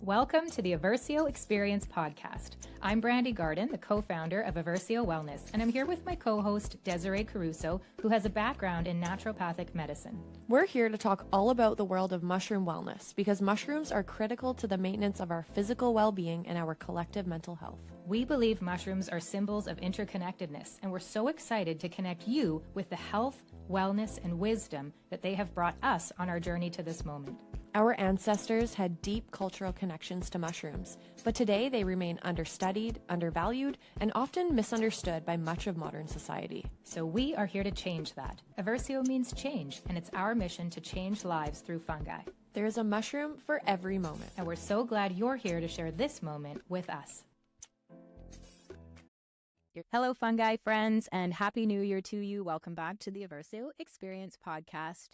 Welcome to the Eversio Experience podcast. I'm Brandi Garden, the co-founder of Eversio Wellness, and I'm here with my co-host, Desiree Caruso, who has a background in naturopathic medicine. We're here to talk all about the world of mushroom wellness because mushrooms are critical to the maintenance of our physical well-being and our collective mental health. We believe mushrooms are symbols of interconnectedness, and we're so excited to connect you with the health, wellness, and wisdom that they have brought us on our journey to this moment. Our ancestors had deep cultural connections to mushrooms, but today they remain understudied, undervalued, and often misunderstood by much of modern society. So we are here to change that. Eversio means change, and it's our mission to change lives through fungi. There is a mushroom for every moment. And we're so glad you're here to share this moment with us. Hello, fungi friends, and Happy New Year to you. Welcome back to the Eversio Experience podcast.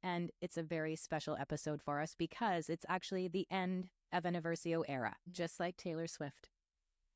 And it's a very special episode for us because it's actually the end of an Eversio era, just like Taylor Swift.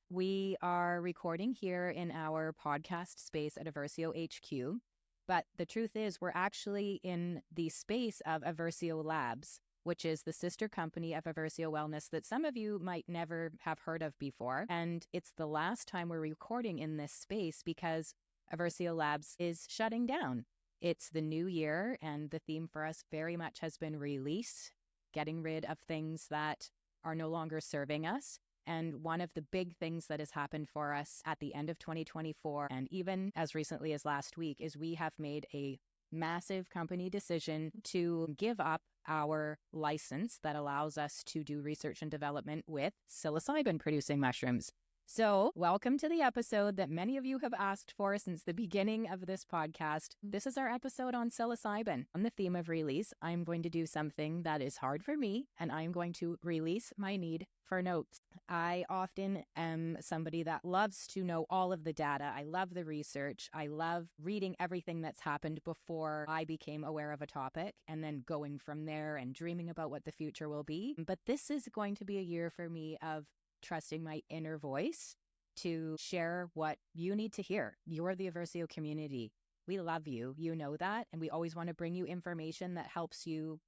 We are recording here in our podcast space at Eversio HQ, but the truth is we're actually in the space of Eversio Labs, which is the sister company of Eversio Wellness that some of you might never have heard of before. And it's the last time we're recording in this space because Eversio Labs is shutting down. It's the new year, and the theme for us very much has been release, getting rid of things that are no longer serving us. And one of the big things that has happened for us at the end of 2024, and even as recently as last week, is we have made a massive company decision to give up our license that allows us to do research and development with psilocybin producing mushrooms. So welcome to the episode that many of you have asked for since the beginning of this podcast. This is our episode on psilocybin. On the theme of release, I'm going to do something that is hard for me, and I'm going to release my need for notes. I often am somebody that loves to know all of the data. I love the research. I love reading everything that's happened before I became aware of a topic and then going from there and dreaming about what the future will be. But this is going to be a year for me of trusting my inner voice to share what you need to hear. You're the Eversio community. We love you. You know that. And we always want to bring you information that helps you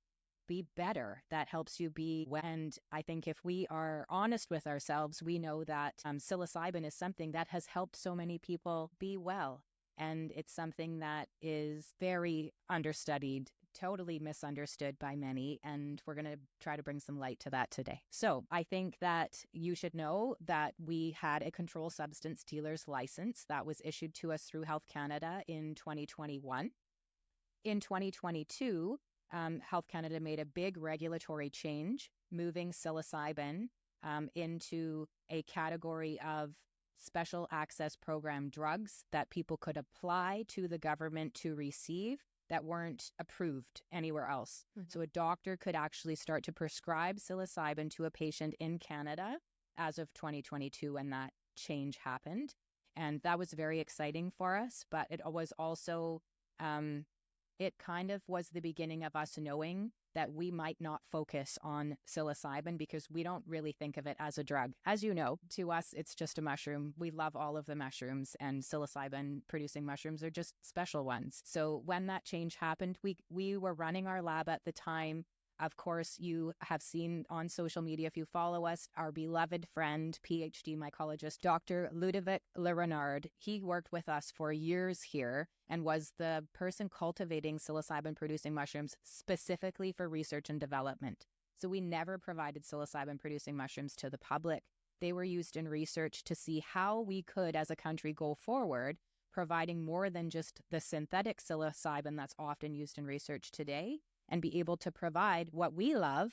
be better, that helps you be well. And I think if we are honest with ourselves, we know that psilocybin is something that has helped so many people be well. And it's something that is very understudied, totally misunderstood by many, and we're going to try to bring some light to that today. So I think that you should know that we had a controlled substance dealer's license that was issued to us through Health Canada in 2021. In 2022, Health Canada made a big regulatory change, moving psilocybin into a category of special access program drugs that people could apply to the government to receive that weren't approved anywhere else. Mm-hmm. So a doctor could actually start to prescribe psilocybin to a patient in Canada as of 2022 when that change happened. And that was very exciting for us, but it was also, it kind of was the beginning of us knowing that we might not focus on psilocybin because we don't really think of it as a drug. As you know, to us, it's just a mushroom. We love all of the mushrooms, and psilocybin producing mushrooms are just special ones. So when that change happened, we were running our lab at the time. Of course, you have seen on social media, if you follow us, our beloved friend, PhD mycologist, Dr. Ludovic Lerenard. He worked with us for years here and was the person cultivating psilocybin-producing mushrooms specifically for research and development. So we never provided psilocybin-producing mushrooms to the public. They were used in research to see how we could, as a country, go forward, providing more than just the synthetic psilocybin that's often used in research today, and be able to provide what we love,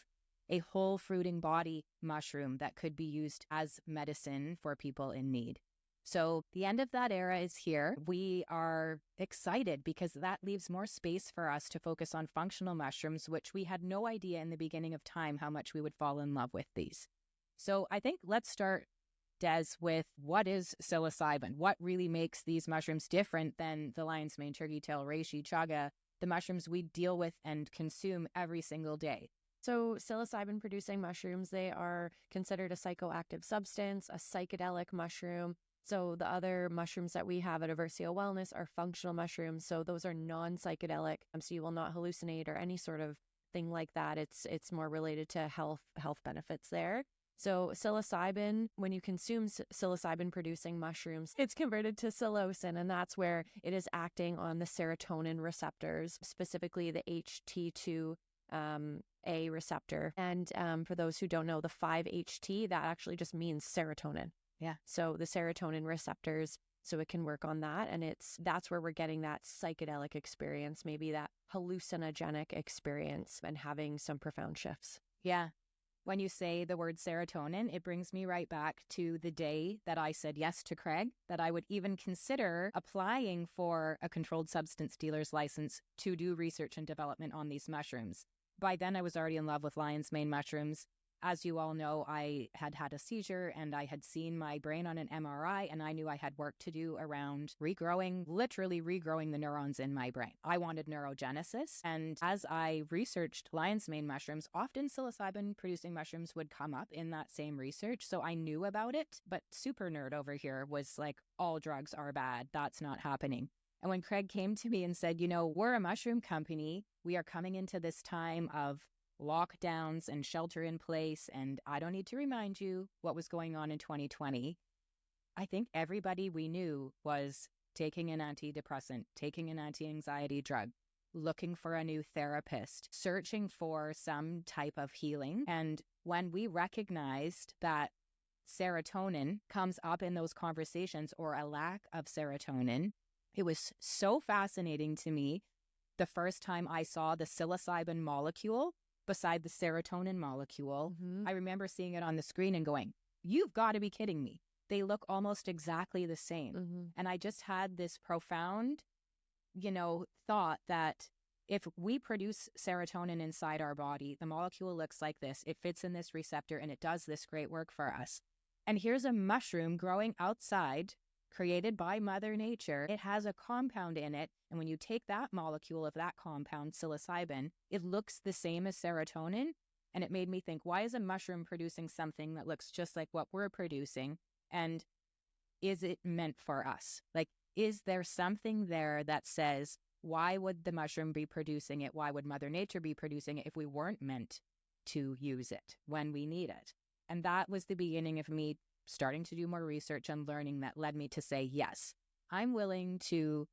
a whole fruiting body mushroom that could be used as medicine for people in need. So the end of that era is here. We are excited because that leaves more space for us to focus on functional mushrooms, which we had no idea in the beginning of time how much we would fall in love with these. So I think let's start, Des, with what is psilocybin? What really makes these mushrooms different than the lion's mane, turkey tail, reishi, chaga, the mushrooms we deal with and consume every single day? So psilocybin-producing mushrooms, they are considered a psychoactive substance, a psychedelic mushroom. So the other mushrooms that we have at Eversio Wellness are functional mushrooms. So those are non-psychedelic. So you will not hallucinate or any sort of anything like that. It's more related to health benefits there. So psilocybin, when you consume psilocybin-producing mushrooms, it's converted to psilocin, and that's where it is acting on the serotonin receptors, specifically the HT2 A receptor. And for those who don't know, the 5-HT, that actually just means serotonin. Yeah. So the serotonin receptors, so it can work on that. And that's where we're getting that psychedelic experience, maybe that hallucinogenic experience, and having some profound shifts. Yeah. When you say the word serotonin, it brings me right back to the day that I said yes to Craig, that I would even consider applying for a controlled substance dealer's license to do research and development on these mushrooms. By then, I was already in love with lion's mane mushrooms. As you all know, I had had a seizure and I had seen my brain on an MRI, and I knew I had work to do around literally regrowing the neurons in my brain. I wanted neurogenesis. And as I researched lion's mane mushrooms, often psilocybin producing mushrooms would come up in that same research. So I knew about it, but super nerd over here was like, all drugs are bad. That's not happening. And when Craig came to me and said, we're a mushroom company, we are coming into this time of lockdowns and shelter in place, and I don't need to remind you what was going on in 2020. I think everybody we knew was taking an antidepressant, taking an anti-anxiety drug, looking for a new therapist, searching for some type of healing. And when we recognized that serotonin comes up in those conversations, or a lack of serotonin, it was so fascinating to me the first time I saw the psilocybin molecule beside the serotonin molecule. Mm-hmm. I remember seeing it on the screen and going, you've got to be kidding me. They look almost exactly the same. Mm-hmm. And I just had this profound, thought that if we produce serotonin inside our body, the molecule looks like this. It fits in this receptor and it does this great work for us. And here's a mushroom growing outside, created by Mother Nature. It has a compound in it. And when you take that molecule of that compound, psilocybin, it looks the same as serotonin. And it made me think, why is a mushroom producing something that looks just like what we're producing? And is it meant for us? Like, is there something there that says, why would the mushroom be producing it? Why would Mother Nature be producing it if we weren't meant to use it when we need it? And that was the beginning of me starting to do more research and learning that led me to say, yes, I'm willing to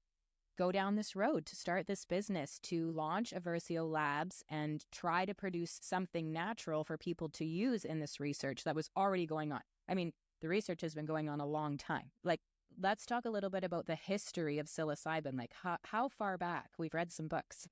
go down this road, to start this business, to launch Eversio Labs and try to produce something natural for people to use in this research that was already going on. I mean, the research has been going on a long time. Like, let's talk a little bit about the history of psilocybin. Like, how far back? We've read some books.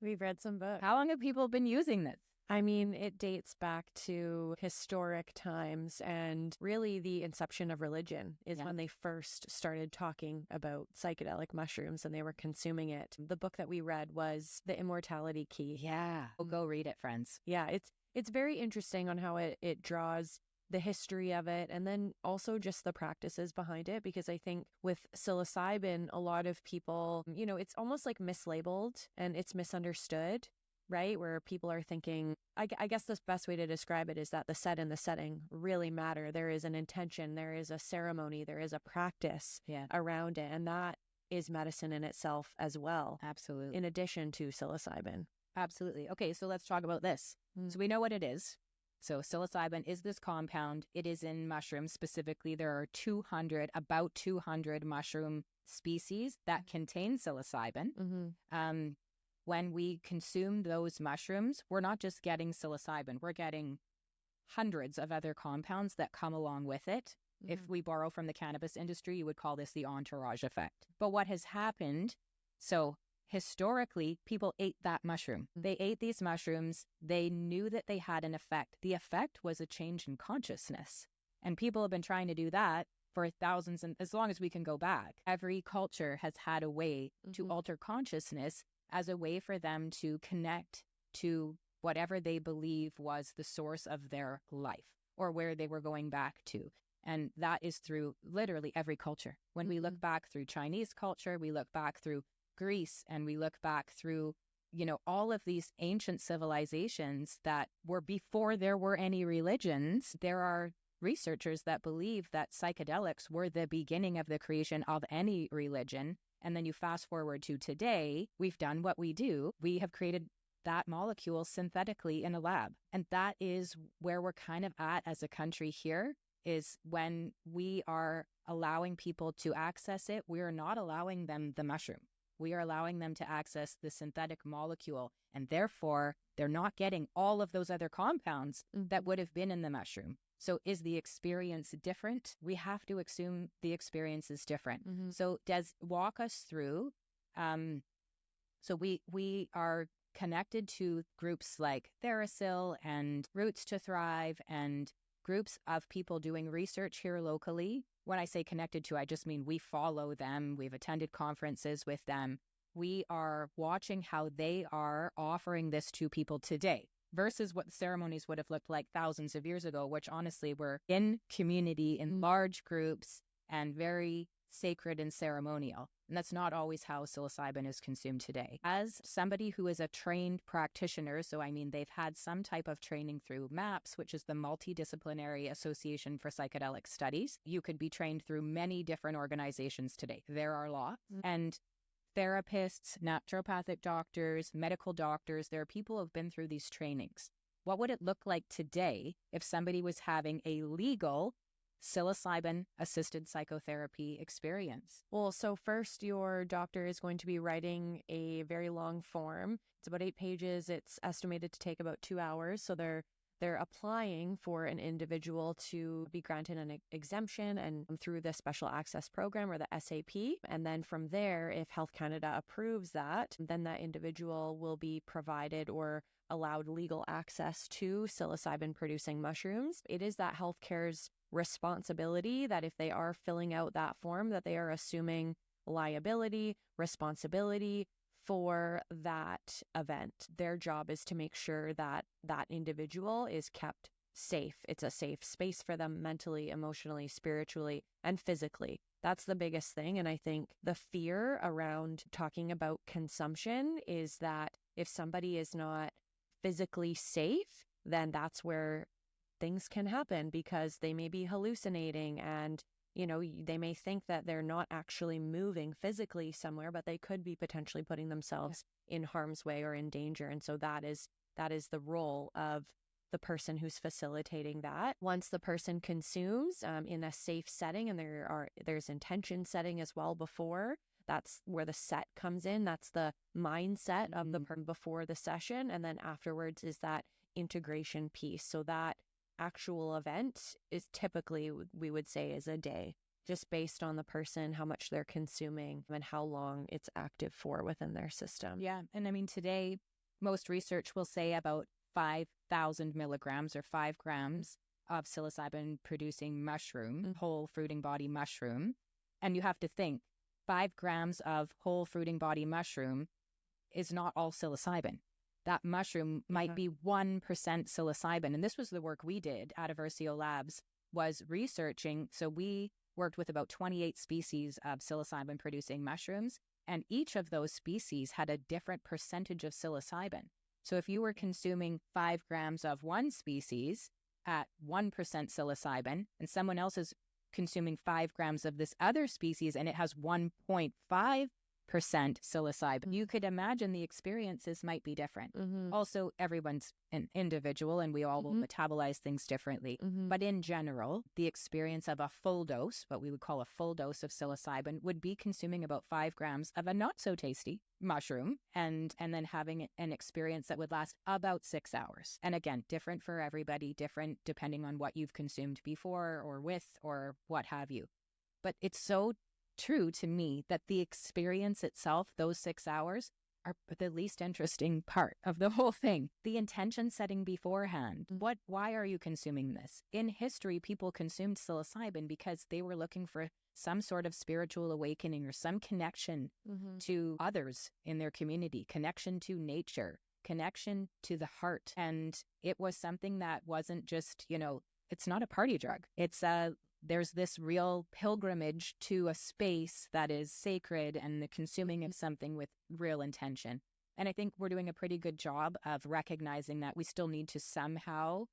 How long have people been using this? I mean, it dates back to historic times, and really the inception of religion is when they first started talking about psychedelic mushrooms and they were consuming it. The book that we read was The Immortality Key. Yeah. Go read it, friends. Yeah, it's very interesting on how it draws the history of it, and then also just the practices behind it, because I think with psilocybin, a lot of people, it's almost like mislabeled and it's misunderstood. Right? Where people are thinking, I guess the best way to describe it is that the set and the setting really matter. There is an intention, there is a ceremony, there is a practice around it. And that is medicine in itself as well. Absolutely. In addition to psilocybin. Absolutely. Okay, so let's talk about this. So we know what it is. So psilocybin is this compound. It is in mushrooms specifically. There are about 200 mushroom species that contain psilocybin. Mm-hmm. When we consume those mushrooms, we're not just getting psilocybin, we're getting hundreds of other compounds that come along with it. Mm-hmm. If we borrow from the cannabis industry, you would call this the entourage effect. But what has happened, so historically, people ate that mushroom. Mm-hmm. They ate these mushrooms. They knew that they had an effect. The effect was a change in consciousness. And people have been trying to do that for thousands, and as long as we can go back. Every culture has had a way to alter consciousness as a way for them to connect to whatever they believe was the source of their life or where they were going back to. And that is through literally every culture. When we look back through Chinese culture, we look back through Greece, and we look back through, all of these ancient civilizations that were before there were any religions. There are researchers that believe that psychedelics were the beginning of the creation of any religion. And then you fast forward to today, we've done what we do. We have created that molecule synthetically in a lab. And that is where we're kind of at as a country here, is when we are allowing people to access it, we are not allowing them the mushroom. We are allowing them to access the synthetic molecule, and therefore they're not getting all of those other compounds that would have been in the mushroom. So is the experience different? We have to assume the experience is different. So walk us through. So we are connected to groups like Therasil and Roots to Thrive and groups of people doing research here locally. When I say connected to, I just mean we follow them. We've attended conferences with them. We are watching how they are offering this to people today versus what the ceremonies would have looked like thousands of years ago, which honestly were in community, in large groups, and very sacred and ceremonial. And that's not always how psilocybin is consumed today. As somebody who is a trained practitioner, so I mean they've had some type of training through MAPS, which is the Multidisciplinary Association for Psychedelic Studies. You could be trained through many different organizations today. There are lots. And therapists, naturopathic doctors, medical doctors, there are people who have been through these trainings. What would it look like today if somebody was having a legal psilocybin-assisted psychotherapy experience? Well, so first, your doctor is going to be writing a very long form. It's about 8 pages. It's estimated to take about 2 hours. So they're applying for an individual to be granted an exemption and through the Special Access Program or the SAP. And then from there, if Health Canada approves that, then that individual will be provided or allowed legal access to psilocybin-producing mushrooms. It is that healthcare's responsibility that if they are filling out that form, that they are assuming liability, responsibility for that event. Their job is to make sure that that individual is kept safe. It's a safe space for them mentally, emotionally, spiritually, and physically. That's the biggest thing. And I think the fear around talking about consumption is that if somebody is not physically safe, then that's where things can happen, because they may be hallucinating and, you know, they may think that they're not actually moving physically somewhere, but they could be potentially putting themselves in harm's way or in danger. And so that is the role of the person who's facilitating that. Once the person consumes in a safe setting, and there's intention setting as well before, that's where the set comes in. That's the mindset of the person before the session. And then afterwards is that integration piece. So that actual event is typically, we would say, is a day, just based on the person, how much they're consuming and how long it's active for within their system. Yeah. And I mean, today, most research will say about 5,000 milligrams or 5 grams of psilocybin producing mushroom, whole fruiting body mushroom. And you have to think 5 grams of whole fruiting body mushroom is not all psilocybin. That mushroom might be 1% psilocybin. And this was the work we did at Eversio Labs, was researching. So we worked with about 28 species of psilocybin producing mushrooms, and each of those species had a different percentage of psilocybin. So if you were consuming 5 grams of one species at 1% psilocybin, and someone else is consuming 5 grams of this other species and it has 1.5% psilocybin, you could imagine the experiences might be different. Also, everyone's an individual and we all will metabolize things differently. But in general, the experience of a full dose, what we would call a full dose of psilocybin, would be consuming about 5 grams of a not so tasty mushroom and then having an experience that would last about 6 hours. And again, different for everybody, different depending on what you've consumed before or with or what have you. But it's so true to me that the experience itself, those 6 hours, are the least interesting part of the whole thing. The intention setting beforehand. Why are you consuming this? In history, people consumed psilocybin because they were looking for some sort of spiritual awakening or some connection to others in their community, connection to nature, connection to the heart. And it was something that wasn't just, it's not a party drug. There's this real pilgrimage to a space that is sacred and the consuming of something with real intention. And I think we're doing a pretty good job of recognizing that we still need to somehow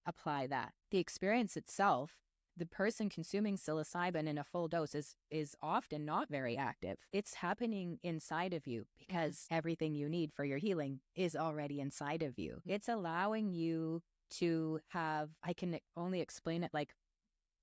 apply that. The experience itself, the person consuming psilocybin in a full dose is often not very active. It's happening inside of you because everything you need for your healing is already inside of you. It's allowing you to have, I can only explain it like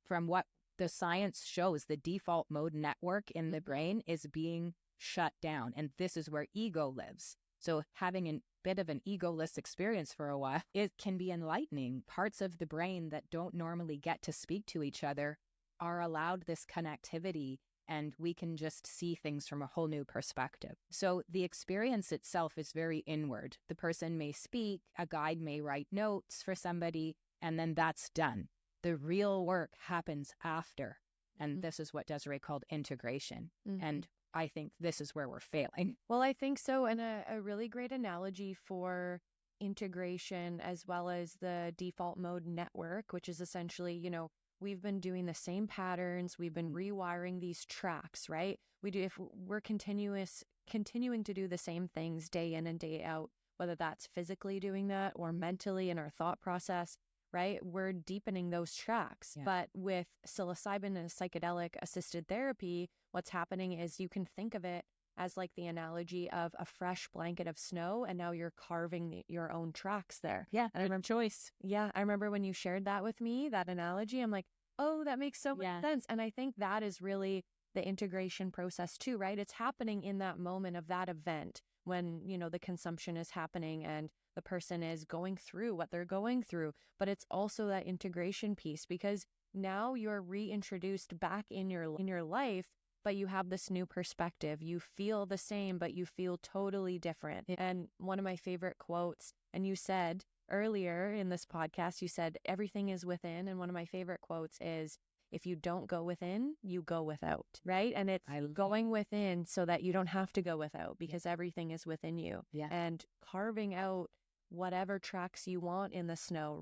from what the science shows, the default mode network in the brain is being shut down. And this is where ego lives. So having a bit of an egoless experience for a while, it can be enlightening. Parts of the brain that don't normally get to speak to each other are allowed this connectivity, and we can just see things from a whole new perspective. So the experience itself is very inward. The person may speak, a guide may write notes for somebody, and then that's done. The real work happens after. And this is what Desiree called integration. And I think this is where we're failing. Well, I think so. And a really great analogy for integration as well as the default mode network, which is essentially, you know, we've been doing the same patterns. We've been rewiring these tracks, right? If we're continuing to do the same things day in and day out, whether that's physically doing that or mentally in our thought process, right? We're deepening those tracks. Yeah. But with psilocybin and psychedelic assisted therapy, what's happening is you can think of it as like the analogy of a fresh blanket of snow, and now you're carving your own tracks there. Yeah, and I remember choice. Yeah, I remember when you shared that with me, that analogy, I'm like, oh, that makes so much sense. And I think that is really the integration process too, right? It's happening in that moment of that event when, you know, the consumption is happening and the person is going through what they're going through. But it's also that integration piece, because now you're reintroduced back in your life, but you have this new perspective. You feel the same, but you feel totally different. And one of my favorite quotes, and you said earlier in this podcast, you said everything is within. And one of my favorite quotes is, if you don't go within, you go without, right? And it's going within so that you don't have to go without, because everything is within you. Yeah. And carving out whatever tracks you want in the snow,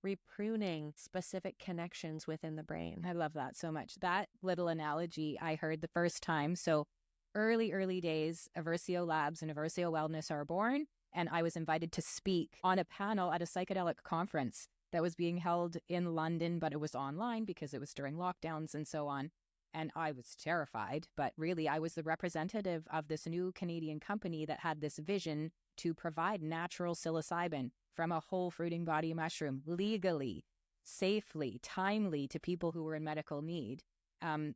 repruning specific connections within the brain. I love that so much. That little analogy I heard the first time. So early days, Eversio Labs and Eversio Wellness are born. And I was invited to speak on a panel at a psychedelic conference that was being held in London, but it was online because it was during lockdowns and so on. And I was terrified, but really I was the representative of this new Canadian company that had this vision to provide natural psilocybin from a whole fruiting body mushroom legally, safely, timely to people who were in medical need.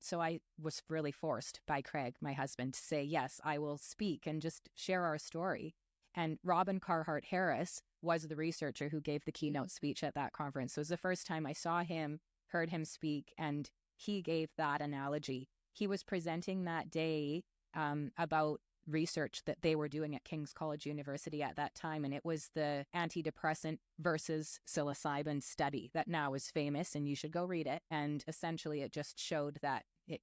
So I was really forced by Craig, my husband, to say, yes, I will speak and just share our story. And Robin Carhart Harris was the researcher who gave the keynote speech at that conference. So it was the first time I saw him, heard him speak, and he gave that analogy. He was presenting that day about research that they were doing at King's College University at that time. And it was the antidepressant versus psilocybin study that now is famous, and you should go read it. And essentially it just showed that it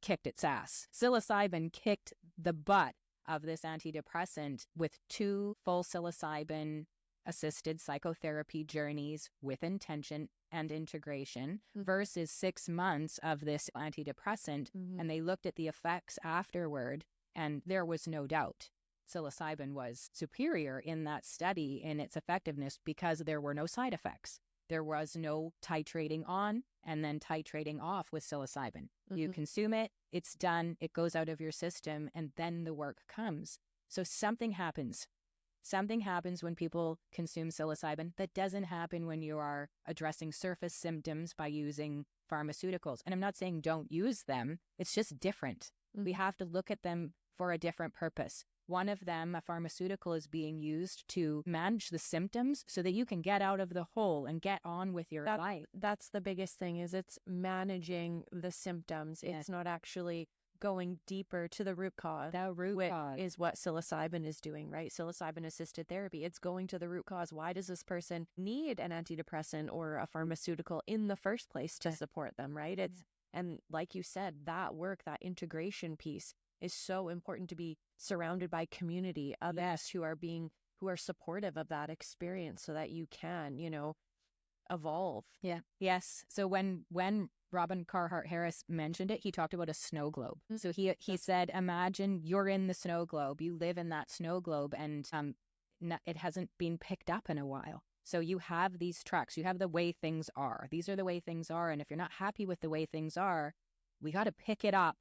kicked its ass. Psilocybin kicked the butt of this antidepressant with 2 full psilocybin assisted psychotherapy journeys with intention and integration versus 6 months of this antidepressant. And they looked at the effects afterward, and there was no doubt psilocybin was superior in that study in its effectiveness because there were no side effects. There was no titrating on and then titrating off with psilocybin. You consume it, it's done, it goes out of your system, and then the work comes. So something happens. Something happens when people consume psilocybin that doesn't happen when you are addressing surface symptoms by using pharmaceuticals. And I'm not saying don't use them. It's just different. We have to look at them for a different purpose. One of them, a pharmaceutical, is being used to manage the symptoms so that you can get out of the hole and get on with your life. That's the biggest thing, is it's managing the symptoms. Yes. It's not actually going deeper to the root cause. The root cause is what psilocybin is doing, right? Psilocybin assisted therapy. It's going to the root cause. Why does this person need an antidepressant or a pharmaceutical in the first place to support them, right? And like you said, that work, that integration piece is so important, to be surrounded by community, others who are supportive of that experience so that you can, evolve. Yeah. Yes. So when Robin Carhart Harris mentioned it, he talked about a snow globe. So he said, imagine you're in the snow globe, you live in that snow globe, and it hasn't been picked up in a while. So you have these tracks, you have the way things are. These are the way things are. And if you're not happy with the way things are, we got to pick it up,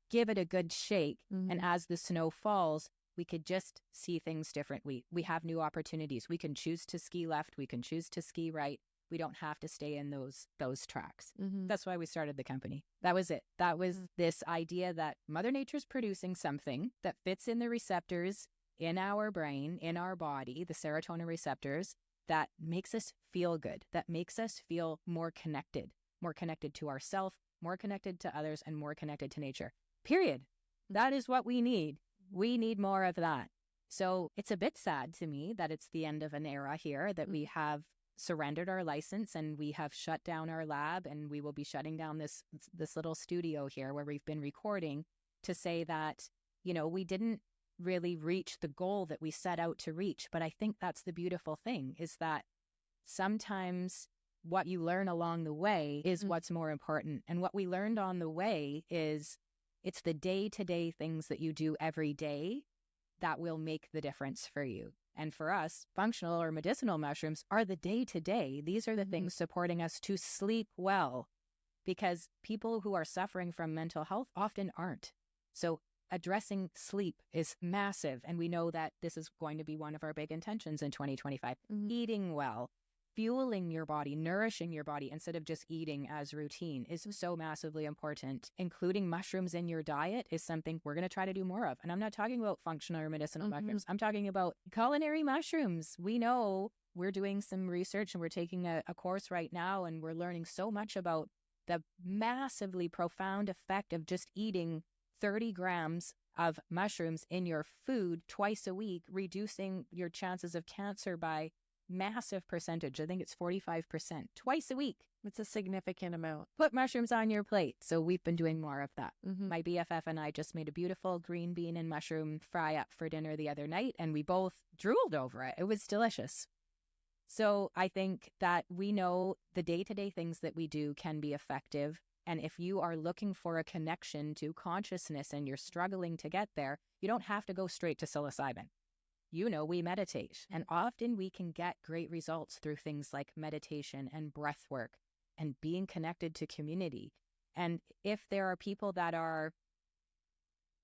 give it a good shake. And as the snow falls, we could just see things differently. We have new opportunities. We can choose to ski left. We can choose to ski right. We don't have to stay in those tracks. That's why we started the company. That was it. That was this idea that Mother Nature's producing something that fits in the receptors in our brain, in our body, the serotonin receptors, that makes us feel good, that makes us feel more connected to ourselves, more connected to others, and more connected to nature. Period. That is what we need. We need more of that. So it's a bit sad to me that it's the end of an era here, that we have surrendered our license and we have shut down our lab, and we will be shutting down this little studio here where we've been recording, to say that, you know, we didn't really reach the goal that we set out to reach. But I think that's the beautiful thing, is that sometimes what you learn along the way is what's more important. And what we learned on the way is it's the day-to-day things that you do every day that will make the difference for you. And for us, functional or medicinal mushrooms are the day-to-day. These are the things supporting us to sleep well, because people who are suffering from mental health often aren't. So addressing sleep is massive. And we know that this is going to be one of our big intentions in 2025. Eating well, fueling your body, nourishing your body instead of just eating as routine is so massively important. Including mushrooms in your diet is something we're going to try to do more of. And I'm not talking about functional or medicinal mushrooms. I'm talking about culinary mushrooms. We know, we're doing some research and we're taking a course right now, and we're learning so much about the massively profound effect of just eating 30 grams of mushrooms in your food twice a week, reducing your chances of cancer by massive percentage. I think it's 45% twice a week. It's a significant amount. Put mushrooms on your plate. So we've been doing more of that. My BFF and I just made a beautiful green bean and mushroom fry up for dinner the other night, and we both drooled over it. It was delicious. So I think that we know the day-to-day things that we do can be effective. And if you are looking for a connection to consciousness and you're struggling to get there, you don't have to go straight to psilocybin. You know, we meditate, and often we can get great results through things like meditation and breath work and being connected to community. And if there are people that are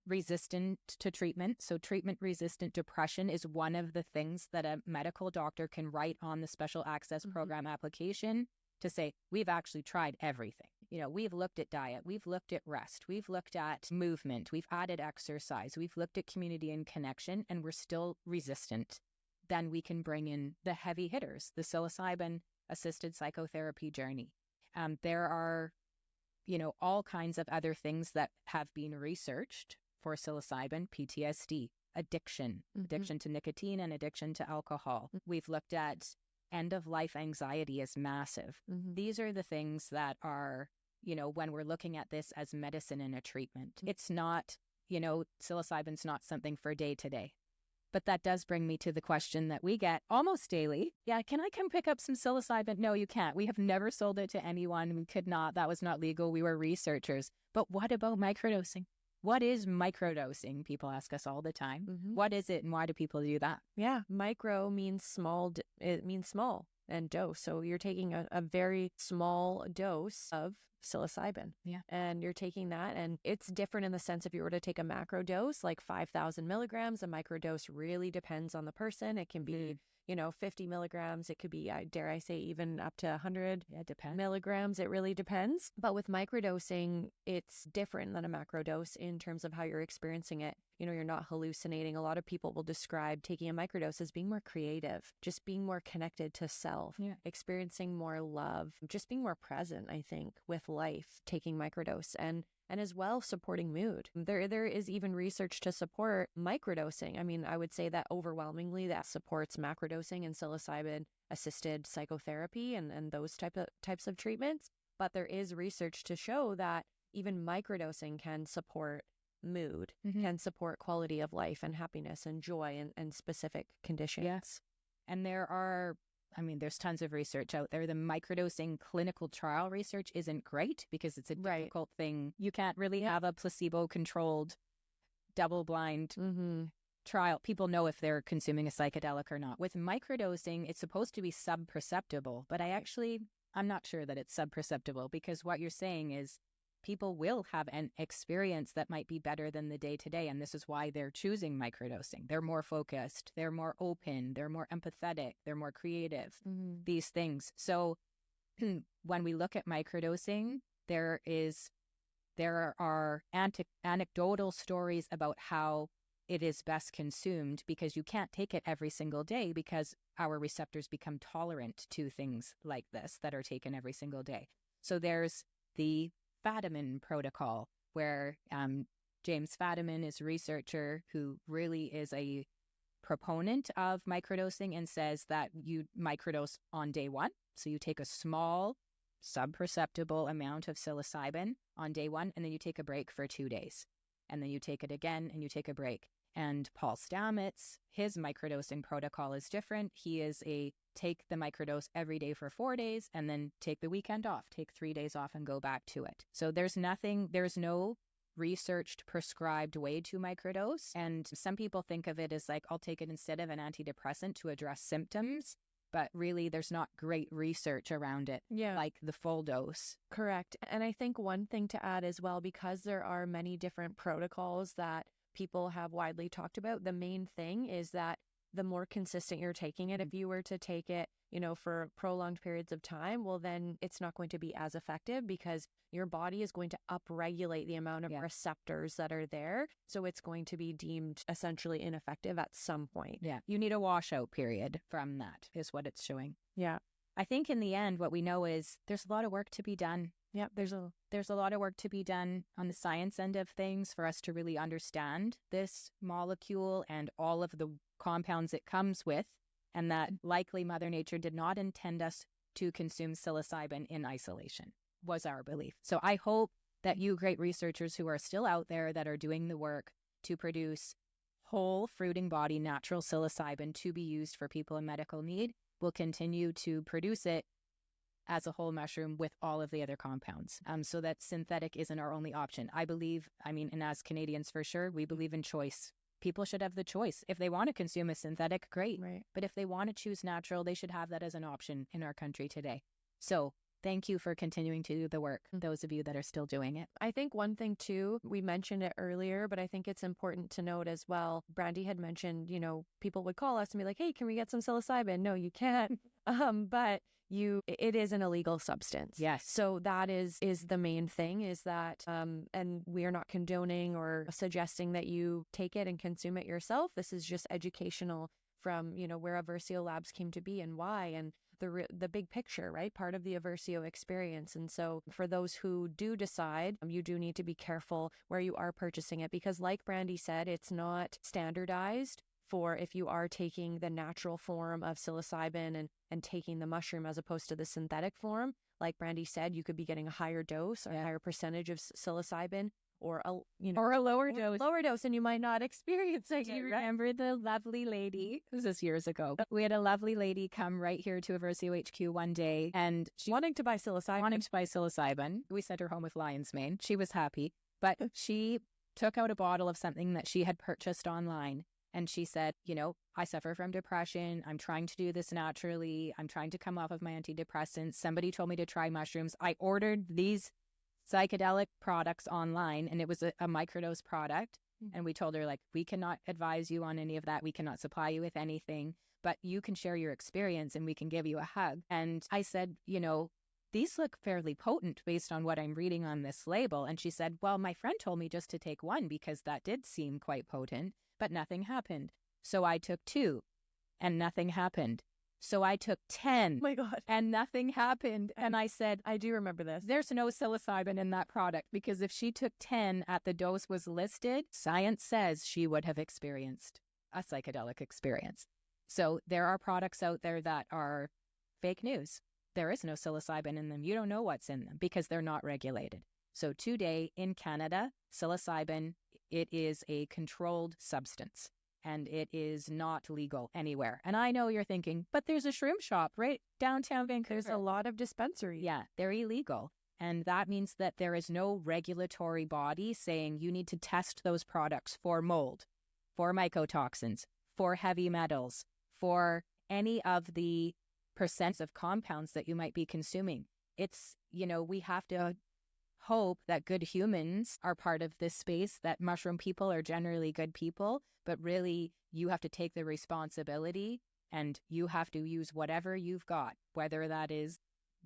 resistant to treatment, so treatment-resistant depression is one of the things that a medical doctor can write on the special access program application to say, we've actually tried everything. You know, we've looked at diet, we've looked at rest, we've looked at movement, we've added exercise, we've looked at community and connection, and we're still resistant. Then we can bring in the heavy hitters, the psilocybin-assisted psychotherapy journey. There are, you know, all kinds of other things that have been researched for psilocybin: PTSD, addiction to nicotine and addiction to alcohol. We've looked at end-of-life anxiety is massive. These are the things that are, you know, when we're looking at this as medicine and a treatment. It's not, you know, psilocybin's not something for day to day. But that does bring me to the question that we get almost daily. Yeah, can I come pick up some psilocybin? No, you can't. We have never sold it to anyone. We could not. That was not legal. We were researchers. But what about microdosing? What is microdosing? People ask us all the time. What is it and why do people do that? Yeah, micro means small. It means small, and dose. So you're taking a very small dose of psilocybin. Yeah. And you're taking that, and it's different in the sense if you were to take a macro dose, like 5,000 milligrams, a micro dose really depends on the person. It can be, you know, 50 milligrams. It could be, dare I say, even up to 100 milligrams. It really depends. But with microdosing, it's different than a macro dose in terms of how you're experiencing it. You know, you're not hallucinating. A lot of people will describe taking a microdose as being more creative, just being more connected to self, experiencing more love, just being more present, I think, with life, taking microdose. And as well supporting mood. There is even research to support microdosing. I mean, I would say that overwhelmingly that supports macrodosing and psilocybin-assisted psychotherapy and those types of treatments. But there is research to show that even microdosing can support mood, can support quality of life and happiness and joy and specific conditions. Yes. And there's tons of research out there. The microdosing clinical trial research isn't great because it's a difficult thing. You can't really have a placebo-controlled, double-blind trial, people know if they're consuming a psychedelic or not. With microdosing, it's supposed to be sub-perceptible, but I'm not sure that it's sub-perceptible, because what you're saying is people will have an experience that might be better than the day-to-day, and this is why they're choosing microdosing. They're more focused, they're more open, they're more empathetic, they're more creative, these things. So when we look at microdosing, there are anecdotal stories about how it is best consumed, because you can't take it every single day because our receptors become tolerant to things like this that are taken every single day. So there's the Fadiman protocol, where James Fadiman is a researcher who really is a proponent of microdosing and says that you microdose on day one. So you take a small, sub-perceptible amount of psilocybin on day one, and then you take a break for 2 days. And then you take it again and you take a break. And Paul Stamets, his microdosing protocol is different. He is take the microdose every day for 4 days and then take the weekend off, take 3 days off and go back to it. So there's no researched prescribed way to microdose. And some people think of it as like, I'll take it instead of an antidepressant to address symptoms. But really, there's not great research around it, like the full dose. Correct. And I think one thing to add as well, because there are many different protocols that people have widely talked about, the main thing is that the more consistent you're taking it, if you were to take it, for prolonged periods of time, well, then it's not going to be as effective, because your body is going to upregulate the amount of receptors that are there. So it's going to be deemed essentially ineffective at some point. Yeah. You need a washout period from that, is what it's showing. Yeah. I think in the end, what we know is there's a lot of work to be done. Yeah, there's a lot of work to be done on the science end of things for us to really understand this molecule and all of the compounds it comes with, and that likely Mother Nature did not intend us to consume psilocybin in isolation, was our belief. So I hope that you great researchers who are still out there that are doing the work to produce whole fruiting body natural psilocybin to be used for people in medical need will continue to produce it as a whole mushroom with all of the other compounds, so that synthetic isn't our only option. And as Canadians for sure, we believe in choice. People should have the choice. If they want to consume a synthetic, great. Right. But if they want to choose natural, they should have that as an option in our country today. So thank you for continuing to do the work, those of you that are still doing it. I think one thing too, we mentioned it earlier, but I think it's important to note as well. Brandi had mentioned, people would call us and be like, hey, can we get some psilocybin? No, you can't. But it is an illegal substance. Yes. So that is the main thing, is that, and we are not condoning or suggesting that you take it and consume it yourself. This is just educational from, where Eversio Labs came to be and why, and the big picture, right? Part of the Eversio experience. And so for those who do decide, you do need to be careful where you are purchasing it, because like Brandi said, it's not standardized for if you are taking the natural form of psilocybin and taking the mushroom as opposed to the synthetic form. Like Brandi said, you could be getting a higher dose or a higher percentage of psilocybin, or a lower dose, and you might not experience it. Do you remember the lovely lady? This was years ago. We had a lovely lady come right here to Eversio HQ one day, and she wanting to buy psilocybin. We sent her home with lion's mane. She was happy, but she took out a bottle of something that she had purchased online. And she said, I suffer from depression. I'm trying to do this naturally. I'm trying to come off of my antidepressants. Somebody told me to try mushrooms. I ordered these psychedelic products online, and it was a microdose product. Mm-hmm. And we told her, we cannot advise you on any of that. We cannot supply you with anything, but you can share your experience and we can give you a hug. And I said, these look fairly potent based on what I'm reading on this label. And she said, well, my friend told me just to take one because that did seem quite potent. But nothing happened. So I took 2 and nothing happened. So I took 10. Oh my God. And nothing happened. And I said, I do remember this. There's no psilocybin in that product, because if she took 10 at the dose was listed, science says she would have experienced a psychedelic experience. So there are products out there that are fake news. There is no psilocybin in them. You don't know what's in them because they're not regulated. So today in Canada, psilocybin, it is a controlled substance and it is not legal anywhere. And I know you're thinking, but there's a shroom shop right downtown Vancouver. There's a lot of dispensaries. Yeah, they're illegal. And that means that there is no regulatory body saying you need to test those products for mold, for mycotoxins, for heavy metals, for any of the percents of compounds that you might be consuming. It's, we have to hope that good humans are part of this space, that mushroom people are generally good people, but really you have to take the responsibility and you have to use whatever you've got, whether that is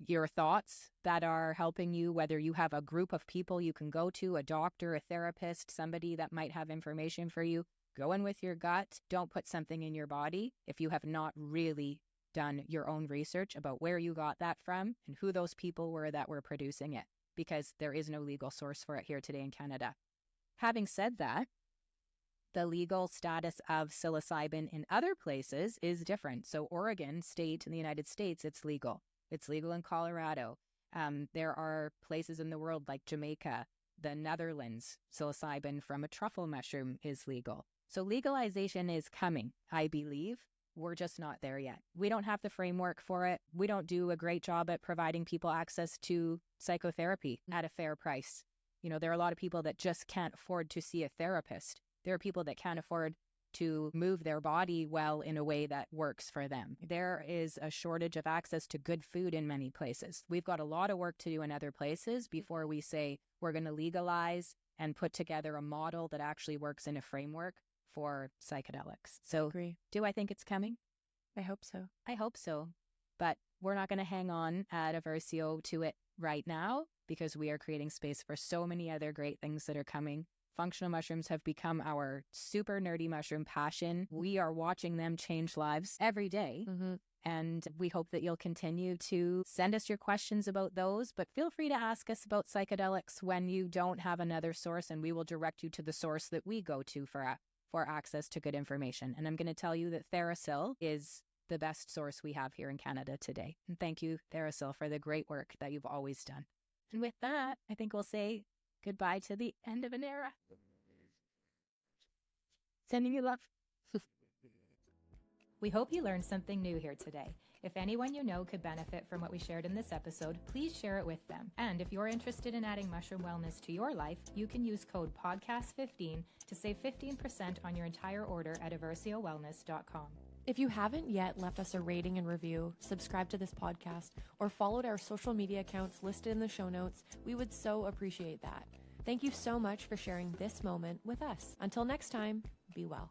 your thoughts that are helping you, whether you have a group of people you can go to, a doctor, a therapist, somebody that might have information for you. Go in with your gut. Don't put something in your body if you have not really done your own research about where you got that from and who those people were that were producing it, because there is no legal source for it here today in Canada. Having said that, the legal status of psilocybin in other places is different. So Oregon state in the United States, it's legal. It's legal in Colorado. There are places in the world like Jamaica, the Netherlands, psilocybin from a truffle mushroom is legal. So legalization is coming, I believe. We're just not there yet. We don't have the framework for it. We don't do a great job at providing people access to psychotherapy at a fair price. There are a lot of people that just can't afford to see a therapist. There are people that can't afford to move their body well in a way that works for them. There is a shortage of access to good food in many places. We've got a lot of work to do in other places before we say we're going to legalize and put together a model that actually works in a framework for psychedelics. So do I think it's coming? I hope so. I hope so. But we're not going to hang on at Eversio to it right now because we are creating space for so many other great things that are coming. Functional mushrooms have become our super nerdy mushroom passion. We are watching them change lives every day. Mm-hmm. And we hope that you'll continue to send us your questions about those, but feel free to ask us about psychedelics when you don't have another source, and we will direct you to the source that we go to for access to good information. And I'm going to tell you that TheraPsil is the best source we have here in Canada today. And thank you, TheraPsil, for the great work that you've always done. And with that, I think we'll say goodbye to the end of an era. Sending you love. We hope you learned something new here today. If anyone you know could benefit from what we shared in this episode, please share it with them. And if you're interested in adding mushroom wellness to your life, you can use code PODCAST15 to save 15% on your entire order at EversioWellness.com. If you haven't yet left us a rating and review, subscribed to this podcast, or followed our social media accounts listed in the show notes, we would so appreciate that. Thank you so much for sharing this moment with us. Until next time, be well.